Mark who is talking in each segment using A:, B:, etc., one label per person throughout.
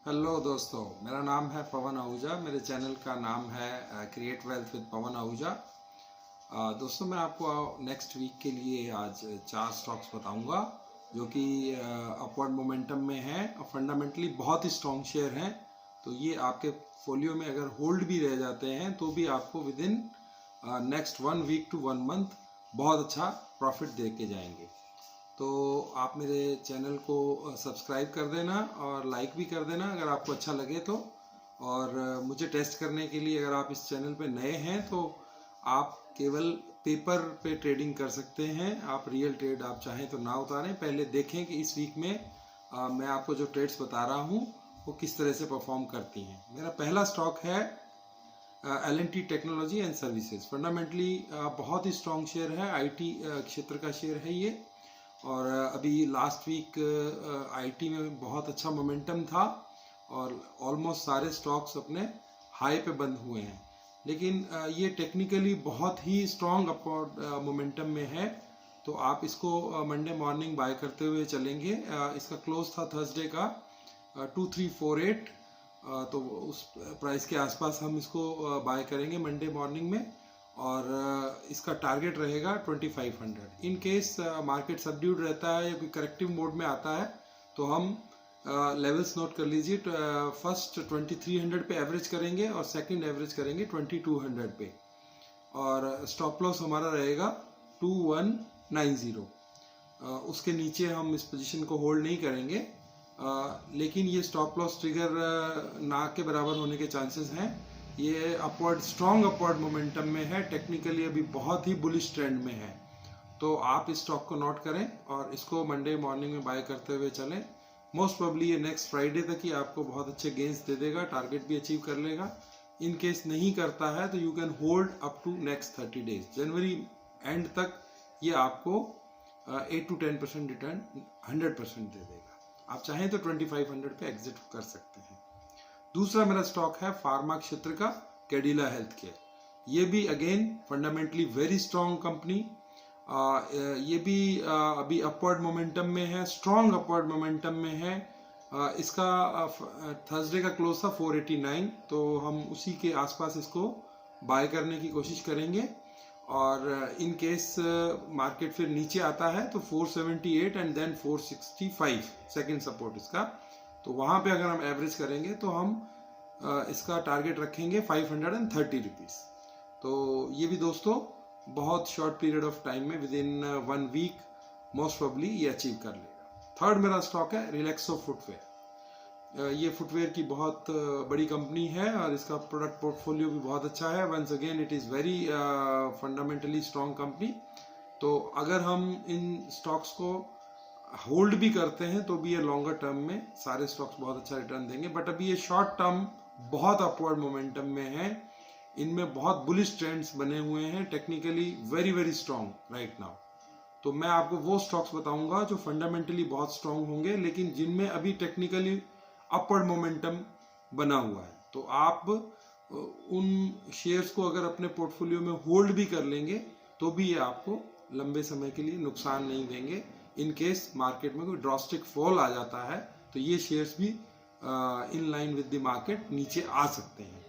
A: Hello दोस्तों, मेरा नाम है पवन आहूजा। मेरे चैनल का नाम है क्रिएट वेल्थ विद पवन आहूजा। दोस्तों, मैं आपको नेक्स्ट वीक के लिए आज 4 स्टॉक्स बताऊंगा जो कि अपवर्ड मोमेंटम में हैं और फंडामेंटली बहुत ही स्ट्रॉन्ग शेयर हैं। तो ये आपके फोलियो में अगर होल्ड भी रह जाते हैं तो भी आपको within next 1 week to 1 month बहुत अच्छा प्रॉफिट दे के जाएंगे। तो आप मेरे चैनल को सब्सक्राइब कर देना और लाइक भी कर देना अगर आपको अच्छा लगे तो। और मुझे टेस्ट करने के लिए अगर आप इस चैनल पे नए हैं तो आप केवल पेपर पे ट्रेडिंग कर सकते हैं। आप रियल ट्रेड आप चाहें तो ना उतारें, पहले देखें कि इस वीक में मैं आपको जो ट्रेड्स बता रहा हूँ वो किस तरह से परफॉर्म करती हैं। मेरा पहला स्टॉक है L&T technology and services. Fundamentally बहुत ही स्ट्रॉन्ग शेयर है, IT क्षेत्र का शेयर है ये। और अभी लास्ट वीक IT में बहुत अच्छा मोमेंटम था और ऑलमोस्ट सारे स्टॉक्स अपने हाई पे बंद हुए हैं। लेकिन ये टेक्निकली बहुत ही स्ट्रॉन्ग अपवर्ड मोमेंटम में है, तो आप इसको मंडे मॉर्निंग बाय करते हुए चलेंगे। इसका क्लोज था थर्सडे का 2348, तो उस प्राइस के आसपास हम इसको बाय करेंगे मंडे मॉर्निंग में। और इसका टारगेट रहेगा 2500। इन केस मार्केट सबड्यूड रहता है या कोई करेक्टिव मोड में आता है तो हम लेवल्स नोट कर लीजिए। फर्स्ट 2300 पे एवरेज करेंगे और सेकंड एवरेज करेंगे 2200 पे। और स्टॉप लॉस हमारा रहेगा 2190। उसके नीचे हम इस पोजीशन को होल्ड नहीं करेंगे, लेकिन ये स्टॉप लॉस ट्रिगर ना के बराबर होने के चांसेस हैं। ये अपवर्ड स्ट्रॉन्ग अपवर्ड मोमेंटम में है, टेक्निकली अभी बहुत ही बुलिश ट्रेंड में है। तो आप इस स्टॉक को नोट करें और इसको मंडे मॉर्निंग में बाय करते हुए चलें। मोस्ट प्रोबेबली ये नेक्स्ट फ्राइडे तक ही आपको बहुत अच्छे गेंस दे देगा, टारगेट भी अचीव कर लेगा। इन केस नहीं करता है तो you can hold up to next 30 days. जनवरी एंड तक ये आपको 8 to 10% रिटर्न 100% दे देगा। आप चाहें तो 2500 पे एग्जिट कर सकते हैं। दूसरा मेरा स्टॉक है फार्मा क्षेत्र का कैडिला हेल्थ केयर। ये भी again fundamentally very strong company. ये भी अभी अपवर्ड मोमेंटम में है, स्ट्रॉन्ग अपवर्ड मोमेंटम में है। इसका थर्सडे का क्लोज था 489, तो हम उसी के आसपास इसको बाय करने की कोशिश करेंगे। और इन केस मार्केट फिर नीचे आता है तो 478 एंड देन 465 सेकेंड सपोर्ट इसका। तो वहां पे अगर हम एवरेज करेंगे तो हम इसका टारगेट रखेंगे 530 रुपीज। तो ये भी दोस्तों बहुत शॉर्ट पीरियड ऑफ टाइम में within 1 week most probably ये अचीव कर लेगा। थर्ड मेरा स्टॉक है रिलैक्सो फुटवेयर। ये फुटवेयर की बहुत बड़ी कंपनी है और इसका प्रोडक्ट पोर्टफोलियो भी बहुत अच्छा है। Once again it is very fundamentally strong company. तो अगर हम इन स्टॉक्स को होल्ड भी करते हैं तो भी ये लॉन्गर टर्म में सारे स्टॉक्स बहुत अच्छा रिटर्न देंगे। बट अभी ये शॉर्ट टर्म बहुत अपवर्ड मोमेंटम में है, इनमें बहुत बुलिश ट्रेंड्स बने हुए हैं, technically very very strong right now. तो मैं आपको वो स्टॉक्स बताऊंगा जो फंडामेंटली बहुत स्ट्रॉन्ग होंगे लेकिन जिनमें अभी टेक्निकली अपवर्ड मोमेंटम बना हुआ है। तो आप उन शेयर्स को अगर अपने पोर्टफोलियो में होल्ड भी कर लेंगे तो भी ये आपको लंबे समय के लिए नुकसान नहीं देंगे। इन केस मार्केट में कोई ड्रास्टिक फॉल आ जाता है तो ये शेयर्स भी in line with the market नीचे आ सकते हैं।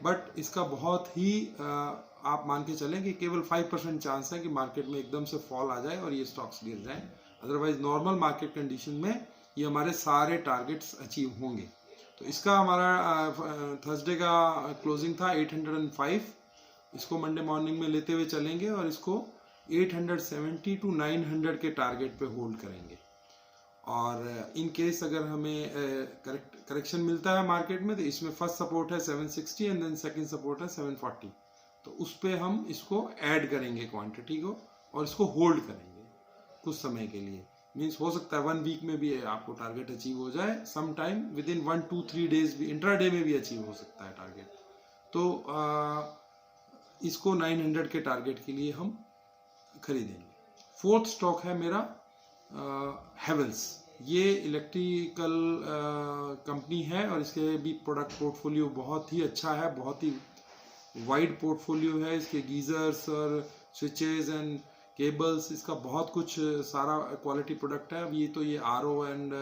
A: बट इसका बहुत ही आप मान के चलें कि केवल 5% चांस है कि मार्केट में एकदम से फॉल आ जाए और ये स्टॉक्स गिर जाएं। अदरवाइज नॉर्मल मार्केट कंडीशन में ये हमारे सारे टारगेट्स अचीव होंगे। तो इसका हमारा थर्सडे का क्लोजिंग था 805। इसको मंडे मॉर्निंग में लेते हुए चलेंगे और इसको 870 to 900 के टारगेट पे होल्ड करेंगे। और इन केस अगर हमें करेक्शन मिलता है मार्केट में तो इसमें फर्स्ट सपोर्ट है 760 एंड देन सेकंड सपोर्ट है 740। तो उस पे हम इसको ऐड करेंगे क्वांटिटी को और इसको होल्ड करेंगे कुछ समय के लिए। मीन्स हो सकता है 1 वीक में भी आपको टारगेट अचीव हो जाए, some time within 1 to 3 days भी, इंट्राडे में भी अचीव हो सकता है टारगेट। तो इसको 900 के टारगेट के लिए हम खरीदेंगे। फोर्थ स्टॉक है मेरा हेवल्स। ये इलेक्ट्रिकल कंपनी है और इसके भी प्रोडक्ट पोर्टफोलियो बहुत ही अच्छा है, बहुत ही वाइड पोर्टफोलियो है। इसके गीजर्स और स्विचेस एंड केबल्स, इसका बहुत कुछ सारा क्वालिटी प्रोडक्ट है। अब ये तो ये RO एंड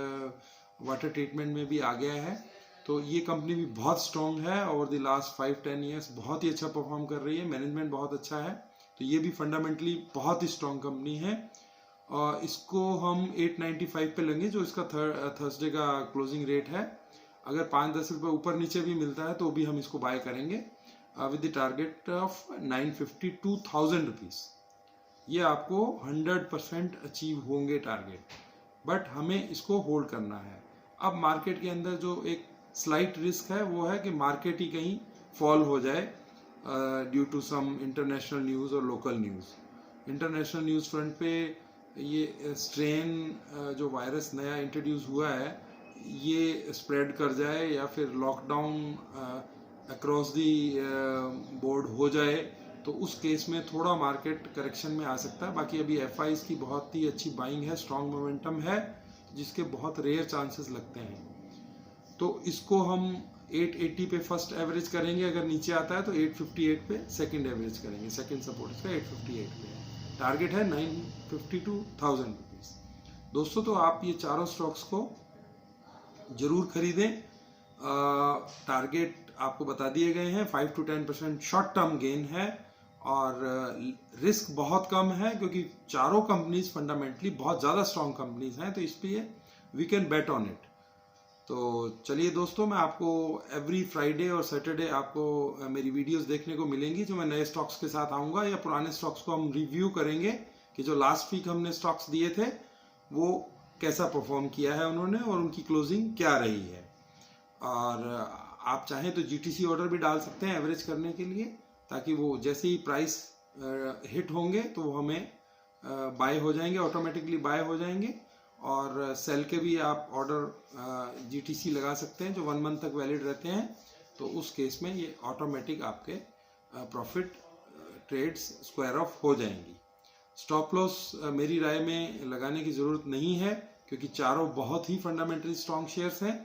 A: वाटर ट्रीटमेंट में भी आ गया है। तो ये कंपनी भी बहुत स्ट्रॉन्ग है, ओवर द लास्ट 5-10 ईयर्स बहुत ही अच्छा परफॉर्म कर रही है, मैनेजमेंट बहुत अच्छा है, तो ये भी फंडामेंटली बहुत ही स्ट्रॉन्ग कंपनी है। और इसको हम 895 पे लेंगे, जो इसका थर्सडे का क्लोजिंग रेट है। अगर 5-10 रुपये ऊपर नीचे भी मिलता है तो भी हम इसको बाय करेंगे with the target of 952,000 rupees. ये आपको 100% अचीव होंगे टारगेट, बट हमें इसको होल्ड करना है। अब मार्केट के अंदर जो एक स्लाइट रिस्क है वो है कि मार्केट ही कहीं फॉल हो जाए due to some international news और local news. International news front पे ये स्ट्रेन जो वायरस नया इंट्रोड्यूस हुआ है ये स्प्रेड कर जाए, या फिर लॉकडाउन अक्रॉस दी बोर्ड हो जाए, तो उस केस में थोड़ा मार्केट करेक्शन में आ सकता है। बाकी अभी एफआईज की बहुत ही अच्छी बाइंग है, स्ट्रॉन्ग मोमेंटम है, जिसके बहुत रेयर चांसेस लगते हैं। तो इसको हम 880 पे फर्स्ट एवरेज करेंगे, अगर नीचे आता है तो 858 पे सेकंड एवरेज करेंगे, सेकंड सपोर्ट इसका 858 पे। टारगेट है 952,000 रुपीज़। दोस्तों तो आप ये चारों स्टॉक्स को जरूर खरीदें। टारगेट आपको बता दिए गए हैं, 5 to 10% शॉर्ट टर्म गेन है, और रिस्क बहुत कम है, क्योंकि चारों कंपनीज फंडामेंटली बहुत ज़्यादा स्ट्रॉन्ग कंपनीज हैं, तो इसलिए we can bet on it. तो चलिए दोस्तों, मैं आपको एवरी फ्राइडे और सैटरडे आपको मेरी वीडियोस देखने को मिलेंगी, जो मैं नए स्टॉक्स के साथ आऊँगा, या पुराने स्टॉक्स को हम रिव्यू करेंगे कि जो लास्ट वीक हमने स्टॉक्स दिए थे वो कैसा परफॉर्म किया है उन्होंने, और उनकी क्लोजिंग क्या रही है। और आप चाहें तो जीटीसी ऑर्डर भी डाल सकते हैं एवरेज करने के लिए, ताकि वो जैसे ही प्राइस हिट होंगे तो वो हमें बाय हो जाएंगे, ऑटोमेटिकली बाय हो जाएंगे। और सेल के भी आप ऑर्डर जीटीसी लगा सकते हैं, जो 1 मंथ तक वैलिड रहते हैं, तो उस केस में ये ऑटोमेटिक आपके प्रॉफिट ट्रेड्स स्क्वायर ऑफ हो जाएंगी। स्टॉप लॉस मेरी राय में लगाने की ज़रूरत नहीं है, क्योंकि चारों बहुत ही फंडामेंटली स्ट्रॉन्ग शेयर्स हैं।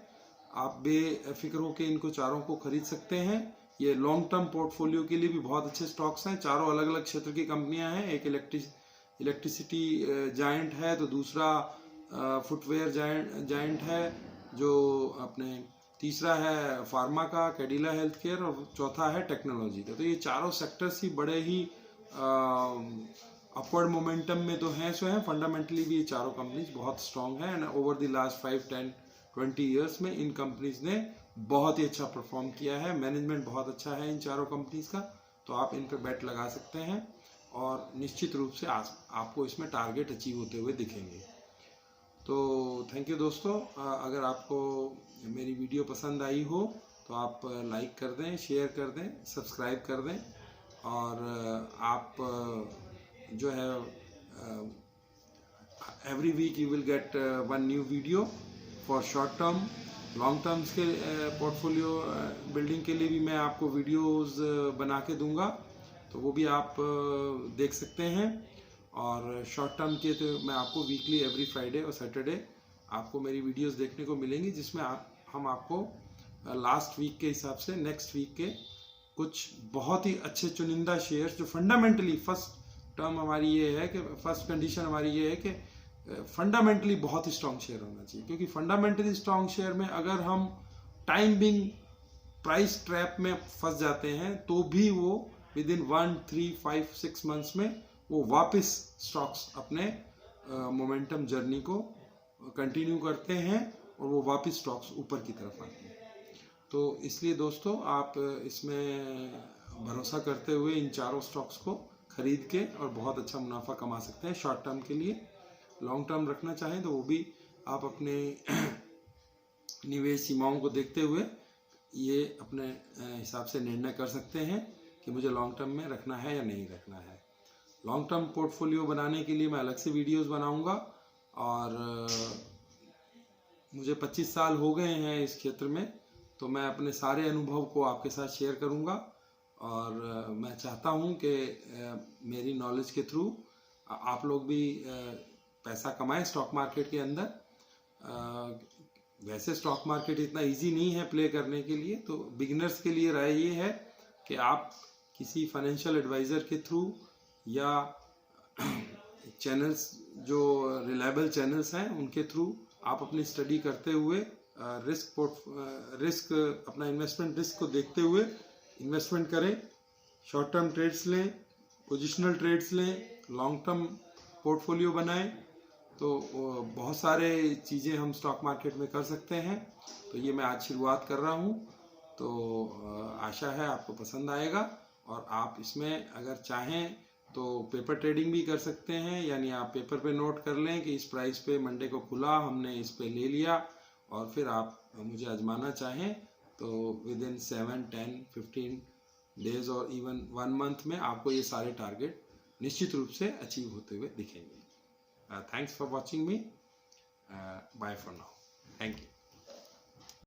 A: आप बेफिक्र होकर इनको चारों को खरीद सकते हैं। ये लॉन्ग टर्म पोर्टफोलियो के लिए भी बहुत अच्छे स्टॉक्स हैं। चारों अलग अलग क्षेत्र की कंपनियां हैं, एक इलेक्ट्रिसिटी जायंट है, तो दूसरा फुटवेयर जायंट है, जो अपने तीसरा है फार्मा का कैडिला हेल्थ केयर, और चौथा है टेक्नोलॉजी का। तो ये चारों सेक्टर्स ही बड़े ही अपवर्ड मोमेंटम में तो हैं, सो हैं फंडामेंटली भी ये चारों कंपनीज बहुत स्ट्रांग है, and over the last 5, 10, 20 years में इन कंपनीज ने बहुत ही अच्छा परफॉर्म किया है। मैनेजमेंट बहुत अच्छा है इन चारों कंपनीज का, तो आप इन पे बेट लगा सकते हैं, और निश्चित रूप से आपको इसमें टारगेट अचीव होते हुए दिखेंगे। तो थैंक यू दोस्तों। अगर आपको मेरी वीडियो पसंद आई हो तो आप लाइक कर दें, शेयर कर दें, सब्सक्राइब कर दें, और आप जो है every week you will get 1 new video for short term. Long terms के पोर्टफोलियो बिल्डिंग के लिए भी मैं आपको वीडियोस बना के दूंगा, तो वो भी आप देख सकते हैं। और शॉर्ट टर्म के तो मैं आपको वीकली एवरी फ्राइडे और सैटरडे आपको मेरी वीडियोस देखने को मिलेंगी, जिसमें हम आपको लास्ट वीक के हिसाब से नेक्स्ट वीक के कुछ बहुत ही अच्छे चुनिंदा शेयर्स, जो फंडामेंटली फर्स्ट टर्म हमारी ये है कि फर्स्ट कंडीशन हमारी ये है कि फंडामेंटली बहुत ही स्ट्रॉन्ग शेयर होना चाहिए, क्योंकि फंडामेंटली स्ट्रॉन्ग शेयर में अगर हम टाइम बिंग प्राइस ट्रैप में फंस जाते हैं तो भी वो विद इन 1, 3, 5, 6 मंथ्स में वो वापस स्टॉक्स अपने मोमेंटम जर्नी को कंटिन्यू करते हैं, और वो वापस स्टॉक्स ऊपर की तरफ आते हैं। तो इसलिए दोस्तों आप इसमें भरोसा करते हुए इन चारों स्टॉक्स को खरीद के और बहुत अच्छा मुनाफा कमा सकते हैं शॉर्ट टर्म के लिए। लॉन्ग टर्म रखना चाहें तो वो भी आप अपने निवेश सीमाओं को देखते हुए ये अपने हिसाब से निर्णय कर सकते हैं कि मुझे लॉन्ग टर्म में रखना है या नहीं रखना है। लॉन्ग टर्म पोर्टफोलियो बनाने के लिए मैं अलग से वीडियोस बनाऊंगा, और मुझे 25 साल हो गए हैं इस क्षेत्र में, तो मैं अपने सारे अनुभव को आपके साथ शेयर करूंगा। और मैं चाहता हूं कि मेरी नॉलेज के थ्रू आप लोग भी पैसा कमाएं स्टॉक मार्केट के अंदर। वैसे स्टॉक मार्केट इतना इजी नहीं है प्ले करने के लिए, तो बिगिनर्स के लिए राय ये है कि आप किसी फाइनेंशियल एडवाइज़र के थ्रू या चैनल्स जो रिलायबल चैनल्स हैं उनके थ्रू आप अपनी स्टडी करते हुए रिस्क अपना इन्वेस्टमेंट रिस्क को देखते हुए इन्वेस्टमेंट करें। शॉर्ट टर्म ट्रेड्स लें, पोजिशनल ट्रेड्स लें, लॉन्ग टर्म पोर्टफोलियो बनाएं। तो बहुत सारे चीज़ें हम स्टॉक मार्केट में कर सकते हैं। तो ये मैं आज शुरुआत कर रहा हूँ, तो आशा है आपको पसंद आएगा। और आप इसमें अगर चाहें तो पेपर ट्रेडिंग भी कर सकते हैं, यानी आप पेपर पे नोट कर लें कि इस प्राइस पे मंडे को खुला, हमने इस पे ले लिया, और फिर आप मुझे आजमाना चाहें तो विद इन 7, 10, 15 डेज और इवन 1 मंथ में आपको ये सारे टारगेट निश्चित रूप से अचीव होते हुए दिखेंगे। Thanks for watching me. Bye for now. Thank you.